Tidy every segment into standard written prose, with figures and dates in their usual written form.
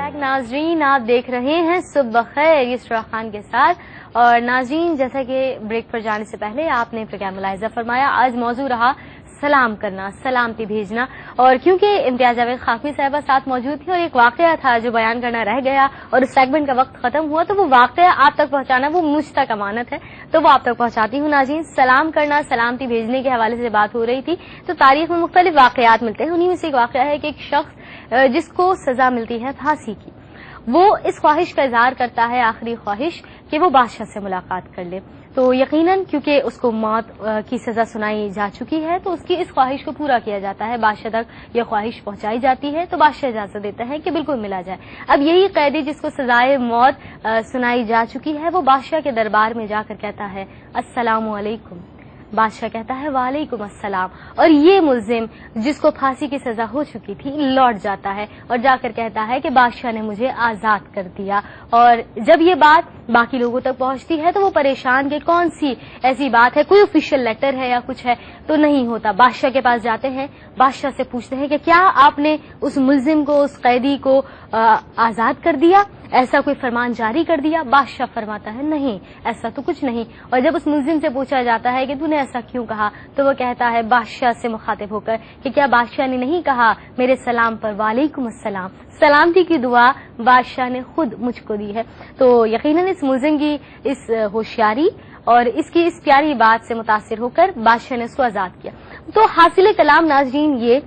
Back नाजरीन, आप देख रहे हैं सुबह खैर इसरा खान के साथ। और नाजरीन, जैसा कि ब्रेक पर जाने से पहले आपने प्रोग्राम मुलाहिजा फरमाया, आज मौजू रहा सलाम करना, सलामती भेजना। और क्योंकि इम्तियाज जावेद खाफी साहिबा साथ मौजूद थी और एक वाकया था जो बयान करना रह गया और उस सेगमेंट का वक्त खत्म हुआ, तो वो वाकया आप तक पहुंचाना वो मुझ तक अमानत है, तो वो आप तक पहुंचाती हूँ। नाज़रीन, सलाम करना, सलामती भेजने के हवाले से बात हो रही थी, तो तारीख में मुख्तलिफ वाकयात मिलते हैं। उन्हीं में से एक वाकया है कि एक शख्स जिसको सजा मिलती है फांसी की, वो इस ख्वाहिश का इजहार करता है, आखिरी ख्वाहिश, कि वो बादशाह से मुलाकात कर ले। तो यकीनन क्योंकि उसको मौत की सजा सुनाई जा चुकी है, तो उसकी इस ख्वाहिश को पूरा किया जाता है, बादशाह तक यह ख्वाहिश पहुंचाई जाती है, तो बादशाह इजाजत देता है कि बिल्कुल मिला जाए। अब यही कैदी जिसको सजाए मौत सुनाई जा चुकी है, वो बादशाह के दरबार में जाकर कहता है अस्सलामु अलैकुम। बादशाह कहता है वालेकुम अस्सलाम। और ये मुल्जिम जिसको फांसी की सजा हो चुकी थी लौट जाता है और जाकर कहता है कि बादशाह ने मुझे आजाद कर दिया। और जब ये बात बाकी लोगों तक पहुंचती है तो वो परेशान कि कौन सी ऐसी बात है, कोई ऑफिशियल लेटर है या कुछ है, तो नहीं होता। बादशाह के पास जाते हैं, बादशाह से पूछते हैं कि क्या आपने उस मुल्जिम को, उस कैदी को आजाद कर दिया, ऐसा कोई फरमान जारी कर दिया? बादशाह फरमाता है नहीं, ऐसा तो कुछ नहीं। और जब उस मुल्जिम से पूछा जाता है कि तूने ऐसा क्यों कहा, तो वो कहता है बादशाह से मुखातिब होकर कि क्या बादशाह ने नहीं कहा मेरे सलाम पर वालेकुम अस्सलाम, सलामती की दुआ बादशाह ने खुद मुझको दी है। तो यकीनन इस मुल्जिम की इस होशियारी और इसकी इस प्यारी बात से मुतासिर होकर बादशाह ने उसको आजाद किया। तो हासिल कलाम नाजरीन ये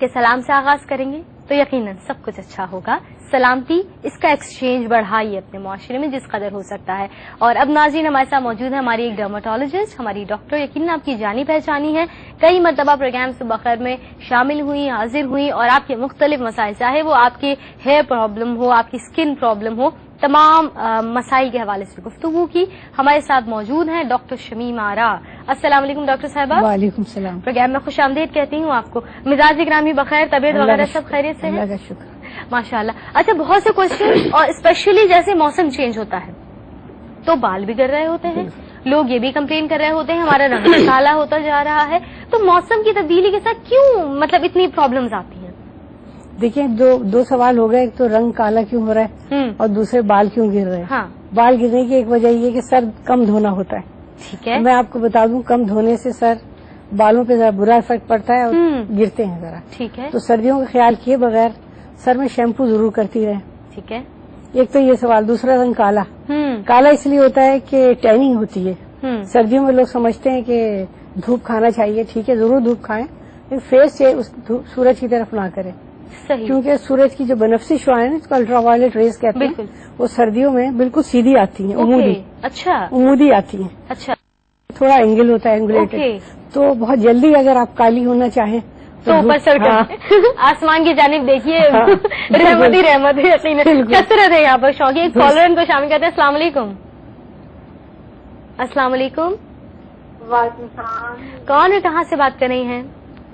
कि सलाम से आगाज करेंगे तो यकीनन सब कुछ अच्छा होगा। सलामती, इसका एक्सचेंज बढ़ाइए अपने मुआशरे में जिस कदर हो सकता है। और अब नाज़रीन हमारे साथ मौजूद है हमारी एक डर्माटोलॉजिस्ट, हमारी डॉक्टर, यकीनन आपकी जानी पहचानी है, कई मरतबा प्रोग्राम सुबह खैर में शामिल हुई, हाजिर हुई और आपके मुख्तलिफ मसाइल, चाहे वो आपके हेयर प्रॉब्लम हो, आपकी स्किन प्रॉब्लम हो, तमाम मसाइल के हवाले से गुफ्तगू की। हमारे साथ मौजूद हैं डॉक्टर शमीम आरा। अस्सलाम वालेकुम डॉक्टर साहिबा। वालेकुम सलाम। प्रोग्राम में खुश आमदीद कहती हूँ आपको। मिजाज इकराम बखैर, तबीयत वगैरह सब खैरियत से है? अल्लाह का शुक्र, माशाल्लाह। अच्छा, बहुत से क्वेश्चन, और स्पेशली जैसे मौसम चेंज होता है तो बाल भी गिर रहे होते हैं, लोग ये भी कंप्लेन कर रहे होते हैं हमारा रंग काला होता जा रहा है, तो मौसम की तब्दीली के साथ क्यों मतलब इतनी प्रॉब्लम्स आती हैं? देखिए, दो सवाल हो गए। एक तो रंग काला क्यों हो रहा है और दूसरे बाल क्यों गिर रहे हैं। हाँ। बाल गिरने की एक वजह ये कि सर कम धोना होता है। ठीक है। मैं आपको बता दूं, कम धोने से सर बालों पे जरा बुरा इफेक्ट पड़ता है और गिरते हैं जरा। ठीक है। तो सर्दियों का ख्याल किए बगैर सर में शैम्पू जरूर करती रहे। ठीक है। एक तो ये सवाल। दूसरा, रंग काला काला इसलिए होता है कि टैनिंग होती है। सर्दियों में लोग समझते हैं कि धूप खाना चाहिए, ठीक है, जरूर धूप खाएं, लेकिन फेस से उस सूरज की तरफ ना करें। सही। क्योंकि सूरज की जो बनफसी शुआएं हैं, इसको अल्ट्रावायलेट रेज कहते हैं, वो सर्दियों में बिल्कुल सीधी आती हैं, उमूदी। अच्छा। उमूदी आती हैं। अच्छा। थोड़ा एंगल होता है, एंगुलेटेड। तो बहुत जल्दी अगर आप काली होना चाहें तो ऊपर सर आसमान की जानिब देखिए, रहमत ही रहमत है, कसरत है यहाँ पर। शौकी एक कॉलर को शामिल करते हैं। अस्सलाम वालेकुम। अस्सलाम वालेकुम। वालेकुम सलाम। कौन है, कहाँ से बात कर रही हैं?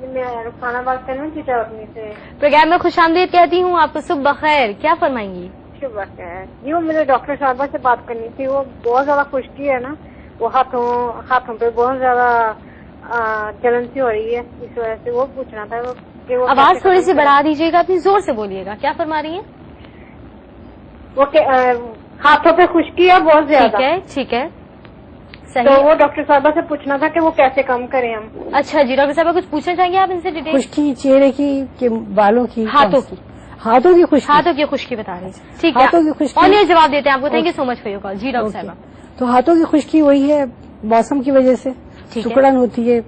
मैं रुखसाना बात कर रही हूँ चिटावनी से। प्रोग्राम में खुशामदीद कहती हूँ आपको। सुबह खैर, क्या फरमाएंगी? सुबह खैर। यूँ मुझे डॉक्टर साहबा से बात करनी थी। वो बहुत ज्यादा खुश्की है ना, वो हाथों पे बहुत ज्यादा जलन सी हो रही है, इस वजह से वो पूछना था कि वो आवाज थोड़ी सी बढ़ा दीजिएगा, अपनी जोर से बोलिएगा। क्या फरमा रही है? वो हाथों पे खुश्की है बहुत ज्यादा। ठीक है, ठीक है, सही। तो वो डॉक्टर साहबा से पूछना था कि वो कैसे कम करें हम। अच्छा जी, डॉक्टर साहबा कुछ पूछना चाहेंगे आप इनसे डिटेल? खुश्की चेहरे की कि बालों की? हाथों की। हाथों की खुश्की। हाथों की खुश्की बता रही है। ठीक है, हाथों की खुश्की। और ये जवाब देते हैं आपको। Thank you so much for your call. जी डॉक्टर साहबा। तो हाथों की खुश्की वही है मौसम की वजह से, सुकड़न होती है,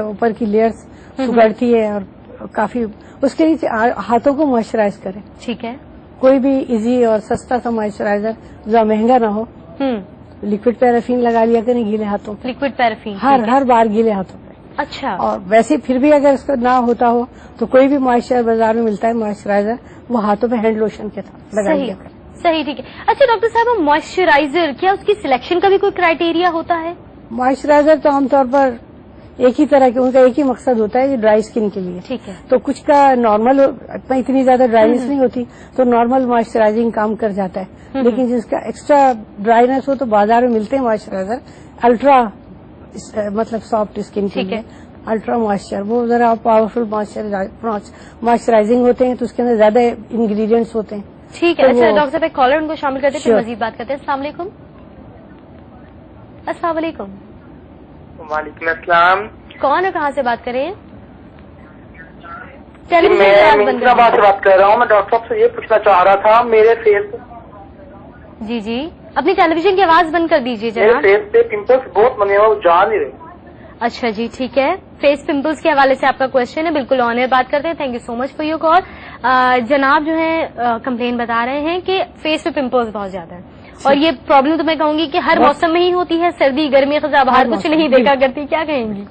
ऊपर की लेयर्स सुगड़ती है और काफी, उसके लिए हाथों को मॉइस्चराइज करें। ठीक है। कोई भी इजी और सस्ता सा मॉइस्चराइजर जो महंगा ना हो, लिक्विड पैराफिन लगा लिया करें गीले हाथों पे। लिक्विड पैराफिन हर बार गीले हाथों पे। अच्छा। और वैसे फिर भी अगर इसको ना होता हो तो कोई भी मॉइस्चर बाजार में मिलता है मॉइस्चराइजर, वो हाथों पे हैंड लोशन के साथ लगा लिया करें। सही, ठीक है। अच्छा डॉक्टर साहब, मॉइस्चराइजर क्या उसकी सिलेक्शन का भी कोई क्राइटेरिया होता है? मॉइस्चराइजर तो आमतौर पर एक ही तरह के, उनका एक ही मकसद होता है, ड्राई स्किन के लिए। ठीक है। तो कुछ का नॉर्मल इतनी ज्यादा ड्राइनेस नहीं होती, तो नॉर्मल मॉइस्चराइजिंग काम कर जाता है। लेकिन जिसका एक्स्ट्रा ड्राइनेस हो तो बाजार में मिलते हैं मॉइस्चराइजर अल्ट्रा, मतलब सॉफ्ट स्किन के लिए अल्ट्रा मॉइस्चर, वो जरा पावरफुल मॉइस्चराइजिंग होते हैं, तो उसके अंदर ज्यादा इंग्रेडिएंट्स होते हैं। ٹھیک ہے. اچھا ڈاکٹر صاحب ایک کالر ان کو شامل کرتے ہیں پھر Sure. مزید بات کرتے ہیں. السلام علیکم. السلام علیکم. وعلیکم السلام. کون ہے, کہاں سے بات کر رہے ہیں؟ میں منصوراباد سے بات کر رہا ہوں. میں ڈاکٹر صاحب سے یہ پوچھنا چاہ رہا تھا, میرے فیس جی اپنی ٹیلی ویژن کی آواز بند کر دیجیے میرے جناب. فیس پہ پمپلس بہت بنے ہوئے, وہ جا نہیں رہے. اچھا جی ٹھیک ہے. فیس پمپلس کے حوالے سے آپ کا کوشچن ہے, بالکل آن ایئر بات کرتے ہیں. Thank you so much for your call. جناب جو ہے کمپلین بتا رہے ہیں کہ فیس پہ پمپلس بہت زیادہ ہیں, اور یہ پرابلم تو میں کہوں گی کہ ہر موسم میں ہی ہوتی ہے, سردی گرمی خزاں باہر کچھ نہیں دیکھا کرتی. کیا کہیں گی؟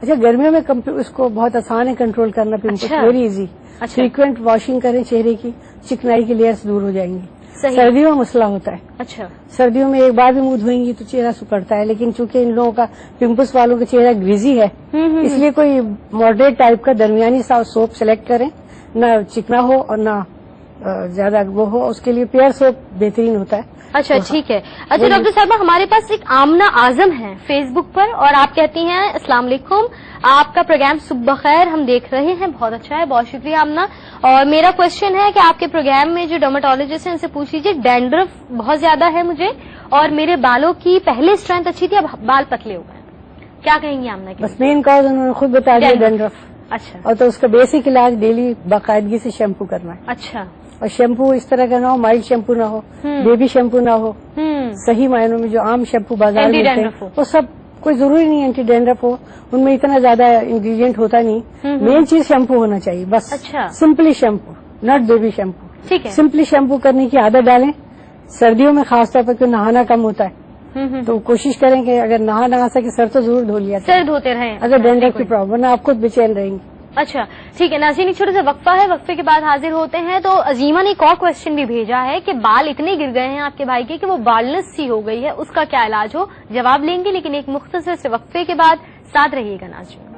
اچھا, گرمیوں میں اس کو بہت آسان ہے کنٹرول کرنا, پمپلس اچھا. Very easy. اچھا. فریکوینٹ واشنگ کریں چہرے کی, چکنائی کی لیئرس دور ہو جائیں گی. صحیح. سردیوں میں مسئلہ ہوتا ہے. اچھا سردیوں میں ایک بار بھی منہ دھوئیں گی تو چہرہ سکڑتا ہے, لیکن چونکہ ان لوگوں کا پمپلس والوں کا چہرہ گریزی ہے, اس لیے کوئی ماڈریٹ ٹائپ کا درمیانی سا سوپ سلیکٹ کریں, نہ چکنا ہو اور نہ زیادہ وہ ہو. اس کے لیے پیئر سوپ بہترین ہوتا ہے. اچھا ٹھیک ہے. اچھا ڈاکٹر صاحبہ, ہمارے پاس ایک آمنہ اعظم ہے فیس بک پر, اور آپ کہتی ہیں السلام علیکم, آپ کا پروگرام صبح بخیر ہم دیکھ رہے ہیں, بہت اچھا ہے, بہت شکریہ آمنہ. اور میرا کوشچن ہے کہ آپ کے پروگرام میں جو ڈرماٹولوجسٹ ہیں ان سے پوچھ لیجیے, ڈینڈرف بہت زیادہ ہے مجھے, اور میرے بالوں کی پہلے اسٹرینتھ اچھی تھی, اب بال پتلے ہو گئے. کیا کہیں گی آمنہ کی؟ بس مین کاز انہوں نے خود بتا دیا, ڈینڈرف. اچھا. اور تو اس کا بیسک علاج ڈیلی باقاعدگی سے شیمپو کرنا ہے. اچھا. اور شیمپو اس طرح کا نہ ہو, مائلڈ شیمپو نہ ہو, بیبی شیمپو نہ ہو. صحیح معنوں میں جو عام شیمپو بازار میں ملتے ہیں وہ سب, کوئی ضروری نہیں اینٹی ڈینڈرف ہو, ان میں اتنا زیادہ انگریڈینٹ ہوتا نہیں. مین چیز شیمپو ہونا چاہیے بس. اچھا. Simply shampoo, not baby shampoo. ٹھیک ہے. سمپلی شیمپو کرنے کی عادت ڈالیں. سردیوں میں خاص طور پر کیوں نہانا کم ہوتا ہے, تو کوشش کریں کہ اگر نہ سکے سر تو ضرور دھو لیا, سر دھوتے رہیں اگر ڈینڈرف کی پرابلم, ورنہ آپ خود بے چین رہیں گے. اچھا ٹھیک ہے. ناظرین ایک چھوٹا سا وقفہ ہے, وقفے کے بعد حاضر ہوتے ہیں. تو عظیمہ نے ایک اور کوشچن بھی بھیجا ہے کہ بال اتنے گر گئے ہیں آپ کے بھائی کے کہ وہ بالنس سی ہو گئی ہے, اس کا کیا علاج ہو؟ جواب لیں گے لیکن ایک مختصر سے وقفے کے بعد. ساتھ رہیے گا ناظرین.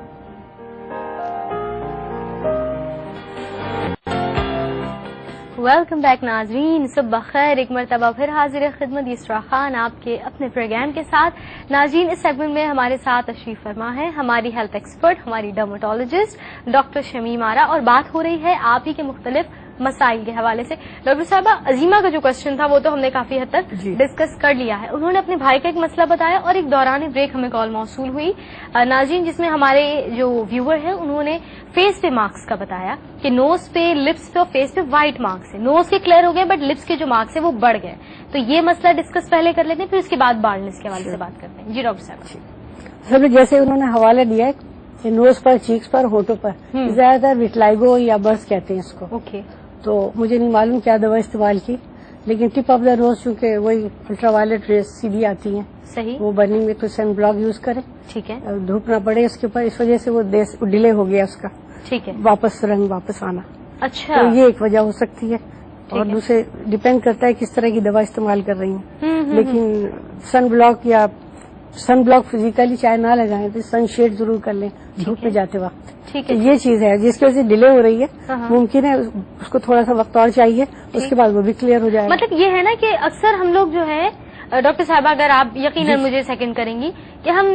ویلکم بیک ناظرین, صبح خیر, ایک مرتبہ پھر حاضر خدمت اسرا خان آپ کے اپنے پروگرام کے ساتھ. ناظرین اس سیگمنٹ میں ہمارے ساتھ تشریف فرما ہے ہماری ہیلتھ ایکسپرٹ, ہماری ڈرماٹولوجسٹ ڈاکٹر شمیم آرا, اور بات ہو رہی ہے آپ ہی کے مختلف مسائل کے حوالے سے. ڈاکٹر صاحبہ, عظیمہ کا جو کوشچن تھا وہ تو ہم نے کافی حد تک ڈسکس کر لیا ہے. انہوں نے اپنے بھائی کا ایک مسئلہ بتایا, اور ایک دوران بریک ہمیں کال موصول ہوئی ناظرین, جس میں ہمارے جو ویور ہیں انہوں نے فیس پہ مارکس کا بتایا کہ نوز پہ, لپس پہ اور فیس پہ وائٹ مارکس ہیں. نوز کے کلیئر ہو گئے بٹ لپس کے جو مارکس ہیں وہ بڑھ گئے. تو یہ مسئلہ ڈسکس پہلے کر لیتے ہیں, پھر اس کے بعد بالنس کے حوالے سے بات کرتے ہیں. جی ڈاکٹر صاحب. سب جیسے انہوں نے حوالہ دیا ہے کہ نوز پر, چیکس پر, ہونٹوں پر, زیادہ تر وٹلائگو یا برس کہتے ہیں اس کو. اوکے. تو مجھے نہیں معلوم کیا دوا استعمال کی, لیکن ٹپ آف دا روز چونکہ وہی الٹرا وائلٹ ریز سیدھی آتی ہیں, صحیح, وہ برننگ میں تو سن بلاک یوز کریں. ٹھیک ہے. دھوپ نہ پڑے اس کے اوپر, اس وجہ سے وہ ڈیلے ہو گیا اس کا. ٹھیک ہے. واپس رنگ واپس آنا. اچھا. تو یہ ایک وجہ ہو سکتی ہے, اور دوسرے ڈپینڈ کرتا ہے کس طرح کی دوا استعمال کر رہی ہیں. لیکن سن بلاک یا سن بلاک فزیکلی چاہے نہ لگائیں تو سن شیڈ ضرور کر لیں دھوپ میں جاتے وقت. ٹھیک ہے. یہ چیز ہے جس کی وجہ سے ڈیلے ہو رہی ہے. ممکن ہے اس کو تھوڑا سا وقت اور چاہیے, اس کے بعد وہ بھی کلیئر ہو جائے. مطلب یہ ہے نا کہ اکثر ہم لوگ جو ہے ڈاکٹر صاحبہ, اگر آپ یقیناً مجھے سیکنڈ کریں گی کہ ہم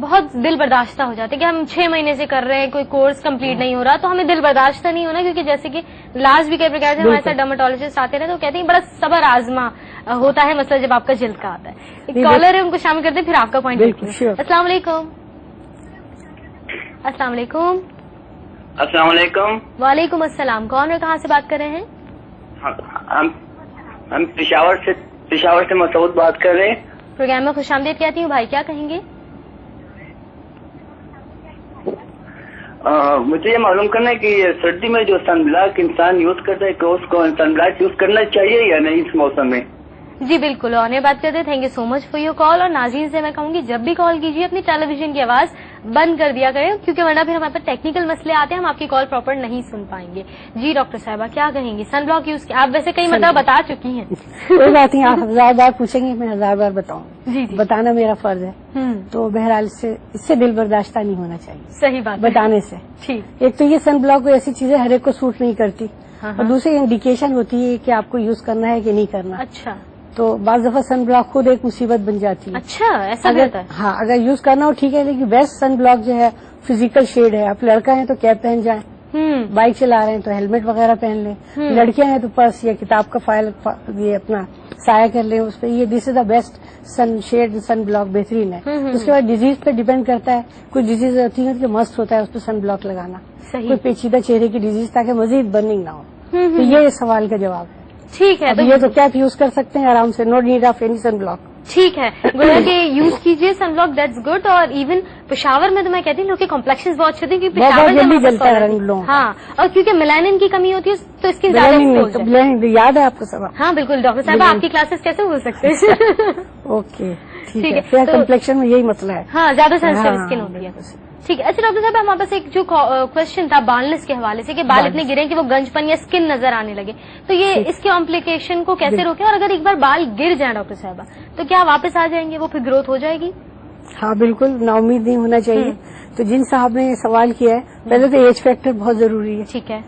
بہت دل برداشتہ ہو جاتے کہ ہم 6 مہینے سے کر رہے ہیں, کوئی کورس کمپلیٹ نہیں ہو رہا, تو ہمیں دل برداشتہ نہیں ہونا, کیونکہ جیسے کہ لاسٹ ویک ہمارے ساتھ ڈرماٹولوجسٹ آتے رہے تو کہتے ہیں بڑا صبر آزما ہوتا ہے مسئلہ جب آپ کا جلد کا آتا ہے. ایک کالر ہے, ان کو شامل کرتے ہیں, پھر آپ کا پوائنٹ. السلام علیکم. السلام علیکم. السلام علیکم. وعلیکم السلام. کون اور کہاں سے بات کر رہے ہیں؟ ہم پشاور سے مسعود بات کر رہے ہیں. پروگرام میں خوش آمدید کہتی ہوں. بھائی کیا کہیں گے؟ مجھے یہ معلوم کرنا ہے کہ سردی میں جو سن بلاک انسان یوز کرتا ہے کہ اس کو سن بلاک یوز کرنا چاہیے یا نہیں اس موسم میں؟ جی بالکل, اور بات کرتے ہیں. Thank you so much for your call. اور ناظرین سے میں کہوں گی جب بھی کال کیجیے اپنی ٹیلی ویژن کی آواز بند کر دیا کریں, کیونکہ ورنہ پھر ہمارے پاس ٹیکنیکل مسئلے آتے ہیں, ہم آپ کی کال پراپر نہیں سن پائیں گے. جی ڈاکٹر صاحبہ کیا کہیں گی؟ سن بلاک یوز آپ ویسے کئی مرتبہ بتا چکی ہیں. کوئی بات نہیں, آپ 1000 بار پوچھیں گے, میں 1000 بار بتاؤں. جی بتانا میرا فرض ہے. تو بہرحال اس سے دل برداشتہ نہیں ہونا چاہیے. صحیح بات بتانے سے. ٹھیک. ایک تو یہ سن بلاک کوئی ایسی چیز ہے ہر ایک کو سوٹ نہیں کرتی, اور دوسری انڈیکیشن ہوتی ہے کہ آپ کو یوز کرنا ہے کہ نہیں کرنا. اچھا. تو بعض دفعہ سن بلاک خود ایک مصیبت بن جاتی ہے. اچھا, ایسا ہوتا ہے؟ ہاں, اگر یوز کرنا ہو ٹھیک ہے, لیکن بیسٹ سن بلاک جو ہے فزیکل شیڈ ہے. آپ لڑکا ہیں تو کیپ پہن جائیں, बाइक चला रहे हैं तो हेलमेट वगैरह पहन लें, लड़कियां हैं तो पर्स या किताब का फाइल ये अपना साया कर लें उस पर, ये this is the best sunshade sunblock बेहतरीन है। उसके बाद डिजीज पे डिपेंड करता है, कुछ डिजीज होती है कि मस्त होता है उस पर सन ब्लॉक लगाना, कोई पेचीदा चेहरे की डिजीज ताकि मजीद बर्निंग ना हो। तो ये इस सवाल का जवाब है। ठीक है, तो ये तो कैप यूज कर सकते हैं आराम से, no need of any sunblock. ठीक है, गोया कि यूज कीजिए सनब्लॉक, दैट्स गुड। और इवन पेशावर में तो मैं कहती हूँ लोग के कॉम्प्लेक्शन बहुत अच्छे होते हैं क्योंकि पेशावर जल्दी जलता है रंग लोगों का। हाँ, और क्योंकि मेलानिन की कमी होती है तो इसकी ज्यादा exposure है। ब्लेंडिंग याद है आपको सब? हाँ बिल्कुल डॉक्टर साहब, आपकी क्लासेस कैसे भूल सकते हैं? ओके ठीक है, फेयर कम्प्लेक्शन में यही मसला है। हाँ, ज्यादा सेंसिटिव स्किन होती है। ठीक है, अच्छा डॉक्टर साहब, हमारे पास एक जो क्वेश्चन था बालनेस के हवाले से कि बाल इतने गिरे कि वो गंजपन या स्किन नजर आने लगे, तो ये इसके कॉम्प्लिकेशन को कैसे रोकें? और अगर एक बार बाल गिर जाए डॉक्टर साहब तो क्या वापस आ जाएंगे, वो फिर ग्रोथ हो जाएगी? हाँ बिल्कुल, नाउमीद नहीं होना चाहिए। तो जिन साहब ने सवाल किया है, पहले तो एज फैक्टर बहुत जरूरी है। ठीक है,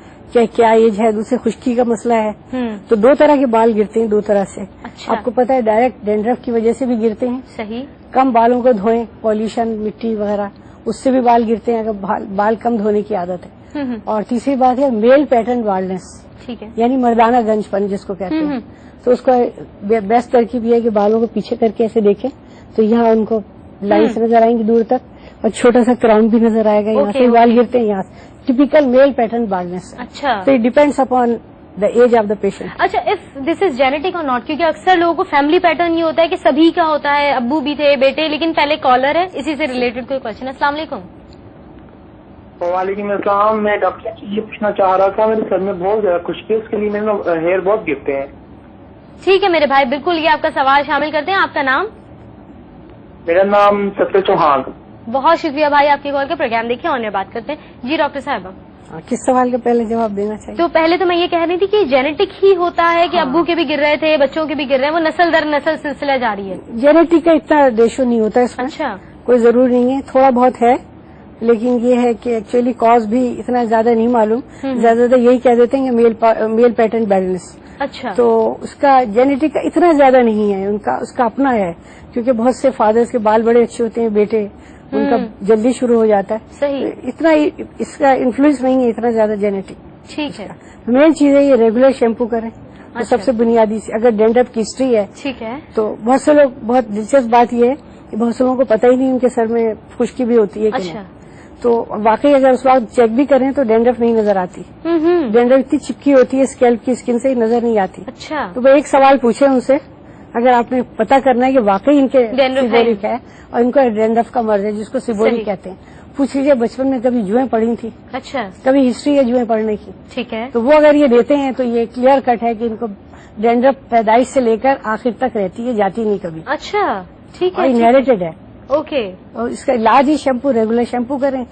क्या एज है, दूसरे खुश्की का मसला है। तो दो तरह के बाल गिरते हैं, दो तरह से। अच्छा। आपको पता है डायरेक्ट डेंड्रफ की वजह से भी गिरते हैं। सही। कम बालों को धोएं, पॉल्यूशन मिट्टी वगैरह उससे भी बाल गिरते हैं अगर बाल कम धोने की आदत है। और तीसरी बात है मेल पैटर्न बाल्डनेस, ठीक है, यानी मर्दाना गंजपन जिसको कहते हैं। तो उसका बेस्ट तरकीब ये है कि बालों को पीछे करके ऐसे देखें तो यहाँ उनको लाइन्स नजर आएंगी दूर तक, और छोटा सा क्राउन भी नजर आएगा। यहाँ से बाल गिरते हैं, यहाँ से टिपिकल मेल पैटर्न बाल्डनेस। अच्छा, तो it depends upon the age of the patient. अच्छा, इफ दिस इज जेनेटिक और नॉट, क्योंकि अक्सर लोगों को फैमिली पैटर्न ये होता है कि सभी का होता है, अब्बू भी थे बेटे, लेकिन पहले कॉलर है, इसी से रिलेटेड कोई क्वेश्चन है? अस्सलाम वालेकुम। वालेकुम अस्सलाम। मैं डॉक्टर से ये पूछना चाह रहा था, मेरे सर में बहुत ज्यादा खुश्की है, उसके लिए मेरे हेयर बहुत गिरते हैं। ठीक है मेरे भाई, बिल्कुल ये आपका सवाल शामिल करते हैं। आपका नाम? मेरा नाम सत्य चौहान। बहुत शुक्रिया भाई आपकी कॉल के, प्रोग्राम देखिए और बात करते हैं। जी डॉक्टर साहब, किस सवाल का पहले जवाब देना चाहिए? तो पहले तो मैं ये कह रही थी कि जेनेटिक ही होता है कि अब्बू के भी गिर रहे थे, बच्चों के भी गिर रहे हैं, वो नस्ल दर नस्ल सिलसिला जारी है? जेनेटिक का इतना रेशो नहीं होता इसमें। अच्छा, कोई जरूरी नहीं है, थोड़ा बहुत है, लेकिन ये है कि एक्चुअली कॉज भी इतना ज्यादा नहीं मालूम। ज्यादातर यही कह देते हैं कि मेल पैटर्न बैलेंस। अच्छा, तो उसका जेनेटिक का इतना ज्यादा नहीं है, उसका अपना है, क्योंकि बहुत से फादर्स के बाल बड़े अच्छे होते हैं, बेटे उनका जल्दी शुरू हो जाता है। सही। इतना इसका इन्फ्लुएंस नहीं है इतना ज्यादा जेनेटिक। ठीक है, मेन चीज है ये रेगुलर शैम्पू करें। तो सबसे बुनियादी सी, अगर डेंड्रफ की हिस्ट्री है, ठीक है, तो बहुत से लोग, बहुत दिलचस्प बात यह है कि बहुत से लोगों को पता ही नहीं उनके सर में खुश्की भी होती है कि नहीं। तो वाकई अगर उस वक्त चेक भी करें तो डेंड्रफ नहीं नजर आती। डेंड्रफ इतनी चिपकी होती है स्कैल्प की स्किन से, नजर नहीं आती। अच्छा, तो वो एक सवाल पूछे उनसे, अगर आपने पता करना है कि वाकई इनके सिबोरिक है और इनको डेंड्रफ का मर्ज है जिसको सिबोरिक कहते हैं, पूछ लीजिए बचपन में कभी जुएं पड़ी थी? अच्छा, कभी हिस्ट्री है जुएं पड़ने की? ठीक है, तो वो अगर ये देते हैं तो ये क्लियर कट है कि इनको डेंड्रफ पैदाइश से लेकर आखिर तक रहती है, जाती नहीं कभी। अच्छा, ठीक है, इनहेरिटेड है। ओके, और इसका इलाज ही शैम्पू, रेगुलर शैम्पू करें।